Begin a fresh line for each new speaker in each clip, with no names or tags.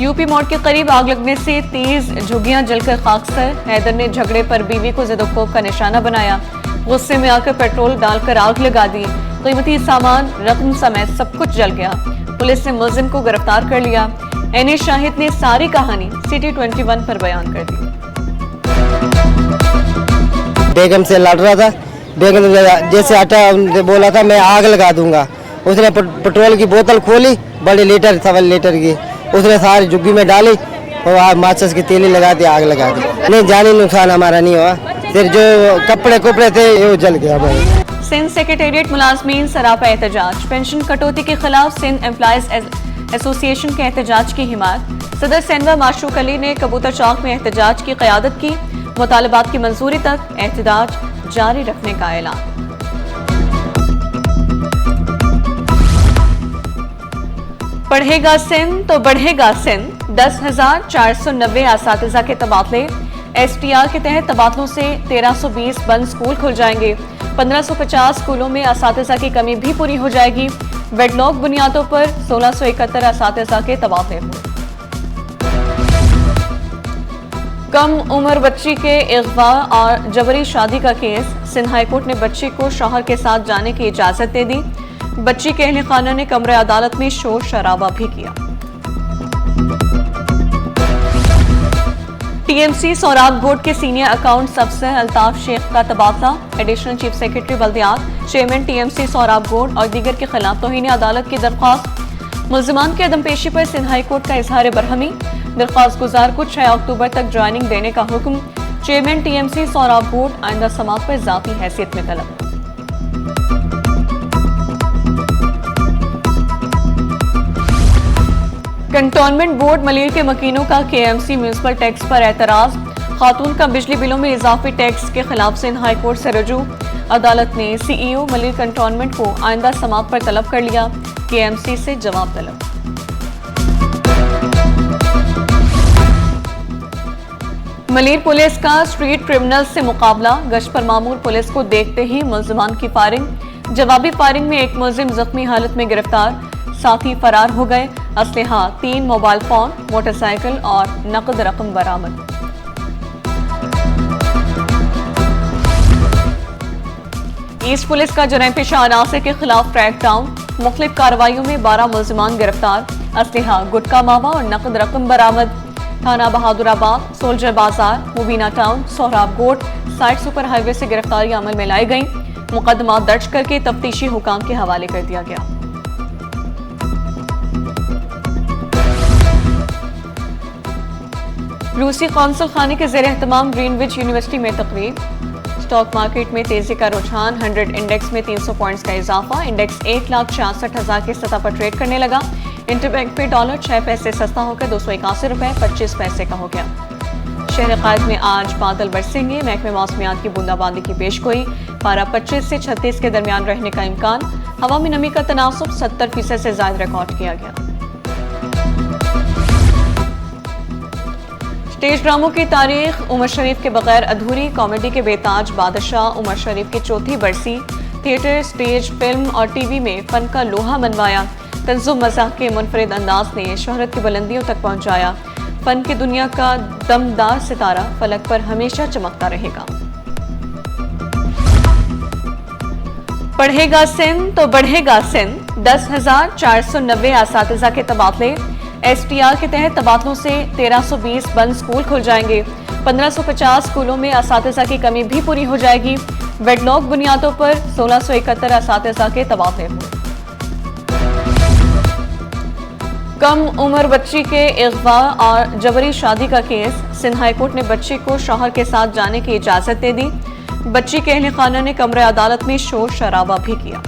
UP मोड़ के करीब आग लगने से 30 झुग्गियां जलकर खाकसर। हैदर ने झगड़े पर बीवी को ज़िद-ओ-कोब का निशाना बनाया। गुस्से में आकर पेट्रोल डालकर आग लगा दी। कीमती सामान, रकम समेत सब कुछ जल गया। पुलिस ने मुलजिम को गिरफ्तार कर लिया। एने शाहिद ने सारी कहानी सिटी 21 पर बयान कर दी।
बेगम से लड़ रहा था। बेगम जैसे आटा बोला था मैं आग लगा दूंगा। उसने पेट्रोल की बोतल खोली, बड़े लीटर 7 लीटर की, उसने सारी झुग्गी में डाली और माचिस की तीली लगा दी, आग लगा दी। नहीं, जानी नुकसान हमारा नहीं हुआ, फिर जो कपड़े थे वो जल गया।
सिंध सेक्रेटेरिएट मुलाजमीन सरापा एहतजाज। पेंशन कटौती के खिलाफ सिंध एम्प्लॉइज एसोसिएशन के एहतजाज की हिमायत। सदर सेनवर माशरूक अली ने कबूतर चौक में एहतजाज की क़यादत की। मुतालबात की मंजूरी तक एहतजाज जारी रखने का ऐलान। पढ़ेगा सिंध तो बढ़ेगा सिंध। 10,490 असातिज़ा के तबादले। STR के तहत तबादलों से 1320 बंद स्कूल खुल जाएंगे। 1550 स्कूलों में असातिज़ा की कमी भी पूरी हो जाएगी। वेडलॉक बुनियादों पर 1671 असातिज़ा के तबादले हुए। कम उम्र बच्ची के अगवा और जबरी शादी का केस। सिंध हाई कोर्ट ने बच्ची को शौहर के साथ जाने की इजाजत दे दी। बच्ची के अहले खाना ने कमरे अदालत में शोर शराबा भी किया। TMC सोराब बोर्ड के सीनियर अकाउंट्स अफसर अल्ताफ शेख का तबादला। एडिशनल चीफ सेक्रेटरी बल्दियात, चेयरमैन TMC सोराब बोर्ड और दीगर के खिलाफ तौहीन अदालत की दरख्वास्त। मुल्जिमान की अदम पेशी पर सिंध हाई कोर्ट का इजहार बरहमी। दरख्वास्त गुजार को 6 अक्टूबर तक ज्वाइनिंग देने का हुक्म। चेयरमैन TMC सोराब बोर्ड आइंदा समात पर जाती हैसियत में तलब। कंटोनमेंट बोर्ड मलिर के मकीनों का KMC म्यूनिसिपल टैक्स पर एतराज। खातून का बिजली बिलों में इजाफी टैक्स के खिलाफ सिंध हाई कोर्ट से रजू। अदालत ने CEO मलिर कंटोनमेंट को आइंदा समात पर तलब कर लिया। KMC से जवाब तलब। मलिर पुलिस का स्ट्रीट क्रिमिनल्स से मुकाबला। गश्त पर मामूर पुलिस को देखते ही मुल्जिमान की फायरिंग। जवाबी फायरिंग में एक मुल्जिम जख्मी हालत में गिरफ्तार, साथी फरार हो गए। असलहा 3 मोबाइल फोन, मोटरसाइकिल और नकद रकम बरामद। ईस्ट पुलिस का जराइम पेशा अनासर के खिलाफ क्रैकडाउन। मुख्तलिफ कार्रवाइयों में 12 मुल्जिमान गिरफ्तार। असलहा, गुटका मावा और नकद रकम बरामद। थाना बहादुराबाद, सोल्जर बाजार, मुबीना टाउन, सोहराब गोट साइड सुपर हाईवे से गिरफ्तारियां अमल में लाई गई। मुकदमा दर्ज करके तफ्तीशी हुकाम के हवाले कर दिया गया। रूसी कौंसल खाने के ज़ेर एहतमाम ग्रीनविच यूनिवर्सिटी में तकरीब। स्टॉक मार्केट में तेजी का रुझान। 100 इंडेक्स में 300 पॉइंट्स का इजाफा। इंडेक्स 1,66,000 की सतह पर ट्रेड करने लगा। इंटरबैंक पे डॉलर 6 पैसे सस्ता होकर 281 रुपए 25 पैसे का हो गया। शहर कायद में आज बादल बरसेंगे। महकमे मौसमियात की बूंदाबांदी की पेशगोई। पारा 25 से 36 के दरमियान रहने का इम्कान। हवा में नमी का तनासुब 70% से ज्यादा रिकॉर्ड किया गया। स्टेज ड्रामों की तारीख उमर शरीफ के बगैर अधूरी। कॉमेडी के बेताज बादशाह उमर शरीफ की चौथी बरसी। थिएटर, स्टेज, फिल्म और TV में फन का लोहा मनवाया। तंज़ुम मज़ाक के मुनफरिद अंदाज ने शोहरत की बुलंदियों तक पहुंचाया। फन की दुनिया का दमदार सितारा फलक पर हमेशा चमकता रहेगा। पढ़ेगा सिंध तो बढ़ेगा सिंध। 10,490 असातिज़ा के तबादले। STR के तहत तबादलों से 1320 बंद स्कूल खुल जाएंगे। 1550 स्कूलों में असातिज़ा की कमी भी पूरी हो जाएगी। वेडलॉक बुनियादों पर 1671 असातिज़ा के तबादले हुए। कम उम्र बच्ची के अगवा और जबरी शादी का केस। सिंध हाई कोर्ट ने बच्ची को शौहर के साथ जाने की इजाजत दे दी। बच्ची के अहले खाना ने कमरे अदालत में शोर शराबा भी किया।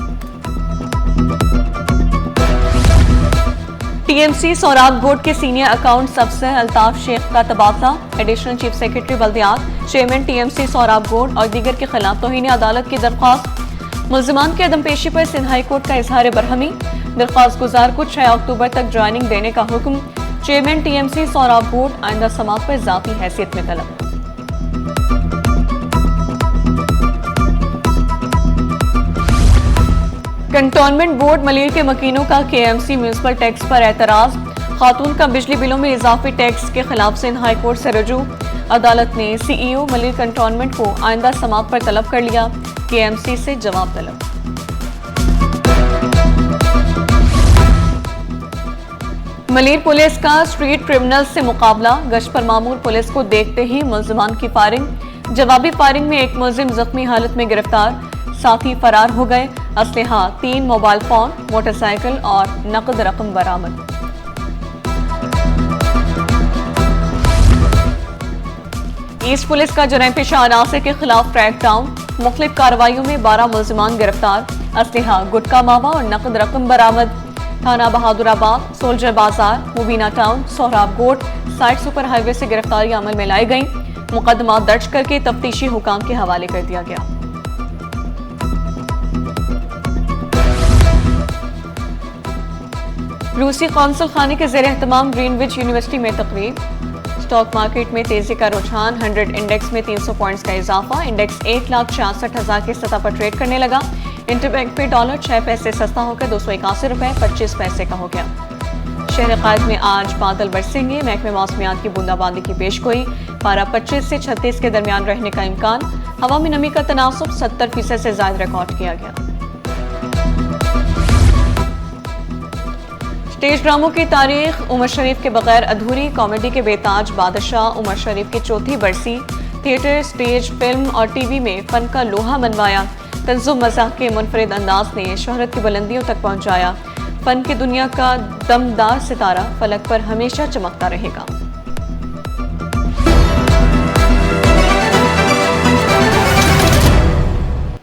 TMC सोराब बोर्ड के सीनियर अकाउंट्स अफसर अल्ताफ शेख का तबादला। एडिशनल चीफ सेक्रेटरी बल्दियात, चेयरमैन TMC सोराब बोर्ड और दीगर के खिलाफ तौहीन अदालत की दरख्वास्त। मुल्जिमान की अदम पेशी पर सिंध हाई कोर्ट का इजहार बरहमी। दरख्वास्त गुजार को 6 अक्टूबर तक ज्वाइनिंग देने का हुक्म। चेयरमैन TMC सोराब बोर्ड आइंदा समात पर जाती हैसियत में तलब। कंटोनमेंट बोर्ड मलिर के मकीनों का KMC म्यूनिसिपल टैक्स पर एतराज। खातून का बिजली बिलों में इजाफी टैक्स के खिलाफ सिंध हाई कोर्ट से रजू। अदालत ने CEO मलिर कंटोनमेंट को आइंदा समाअत पर तलब कर लिया। KMC से जवाब तलब। मलिर पुलिस का स्ट्रीट क्रिमिनल्स से मुकाबला। गश्त पर मामूर पुलिस को देखते ही मुल्जिमान की फायरिंग। जवाबी फायरिंग में एक मुल्जिम जख्मी हालत में गिरफ्तार, साथी फरार हो गए। असलहा 3 मोबाइल फोन, मोटरसाइकिल और नकद रकम बरामद। ईस्ट पुलिस का जुर्म पेशा अनासर के खिलाफ क्रैकडाउन। मुख्तलिफ कार्रवाइयों में 12 मुल्जिमान गिरफ्तार, असलहा गुटका मावा और नकद रकम बरामद। थाना बहादुराबाद, सोल्जर बाजार, मुबीना टाउन, सोहराब गोट साइड सुपर हाईवे से गिरफ्तारी अमल में लाई गई। मुकदमा दर्ज करके तफ्तीशी हुकाम के हवाले कर दिया गया। रूसी कौंसल खाने के ज़ेर एहतमाम ग्रीनविच यूनिवर्सिटी में तकरीब। स्टॉक मार्केट में तेजी का रुझान। 100 इंडेक्स में 300 पॉइंट्स का इजाफा। इंडेक्स 1,66,000 की सतह पर ट्रेड करने लगा। इंटरबैंक में डॉलर 6 पैसे सस्ता होकर 281 रुपए 25 पैसे का हो गया। शहर कायद में आज बादल बरसेंगे। महकमे मौसमियात की बूंदाबांदी की पेशगोई। पारा 25 से 36 के दरमियान रहने का इम्कान। हवा में नमी का तनासुब 70% से ज्यादा रिकॉर्ड किया गया। स्टेज ड्रामों की तारीख उमर शरीफ के बगैर अधूरी। कॉमेडी के बेताज बादशाह उमर शरीफ की चौथी बरसी। थिएटर, स्टेज, फिल्म और TV में फन का लोहा मनवाया। तंजुम मज़ाक के मुनफरिद अंदाज ने शोहरत की बुलंदियों तक पहुंचाया। फन की दुनिया का दमदार सितारा फलक पर हमेशा चमकता रहेगा।